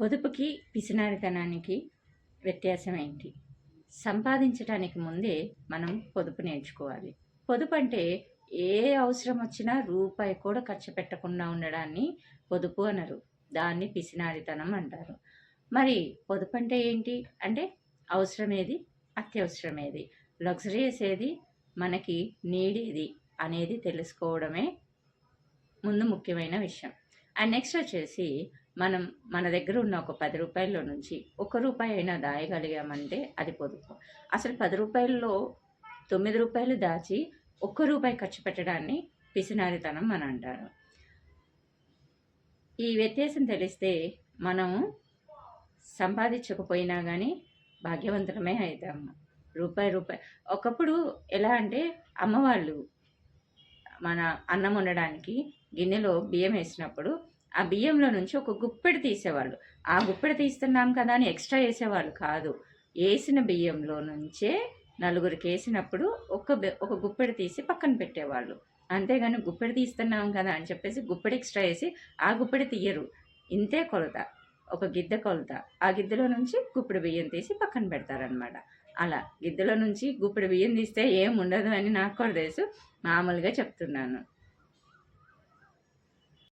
పొదుపుకి పిసినారితనానికి వ్యత్యాసం ఏంటి? సంపాదించటానికి ముందే మనం పొదుపు నేర్చుకోవాలి. పొదుపు అంటే ఏ అవసరం వచ్చినా రూపాయి కూడా ఖర్చు పెట్టకుండా ఉండడాన్ని పొదుపు అనరు. దాన్ని పిసినారితనం అంటారు. మరి పొదుపు అంటే ఏంటి? అంటే అవసరమేది, అత్యవసరమేది, లగ్జరీస్ ఏది, మనకి నీడేది అనేది తెలుసుకోవడమే ముందు ముఖ్యమైన విషయం. అండ్ నెక్స్ట్ వచ్చేసి మనం మన దగ్గర ఉన్న ఒక 10 రూపాయల్లో నుంచి ఒక్క రూపాయి అయినా దాయగలిగామంటే అది పొదుపు. అసలు 10 రూపాయల్లో 9 రూపాయలు దాచి ఒక్క రూపాయి ఖర్చు పెట్టడాన్ని పిసినారితనం అని అంటారు. ఈ వ్యత్యాసం తెలిస్తే మనం సంపాదించకపోయినా కానీ భాగ్యవంతులమే అవుతాము. రూపాయి ఒకప్పుడు ఎలా అంటే అమ్మవాళ్ళు మన అన్నం వండడానికి గిన్నెలో బియ్యం వేసినప్పుడు ఆ బియ్యంలో నుంచి ఒక గుప్పెడు తీసేవాళ్ళు. ఆ గుప్పెడు తీస్తున్నాం కదా అని ఎక్స్ట్రా వేసేవాళ్ళు కాదు. వేసిన బియ్యంలో నుంచే నలుగురికి వేసినప్పుడు ఒక గుప్పెడు తీసి పక్కన పెట్టేవాళ్ళు. అంతేగాని గుప్పెడు తీస్తున్నాం కదా అని చెప్పేసి గుప్పెడు ఎక్స్ట్రా వేసి ఆ గుప్పెడు తీయరు. ఇంతే కొలత, ఒక గిద్దె కొలత. ఆ గిద్దెలో నుంచి గుప్పెడు బియ్యం తీసి పక్కన పెడతారనమాట. అలా గిద్దెలో నుంచి గుప్పెడు బియ్యం తీస్తే ఏం ఉండదు అని నాకు కూడా తెలుసు, మామూలుగా చెప్తున్నాను.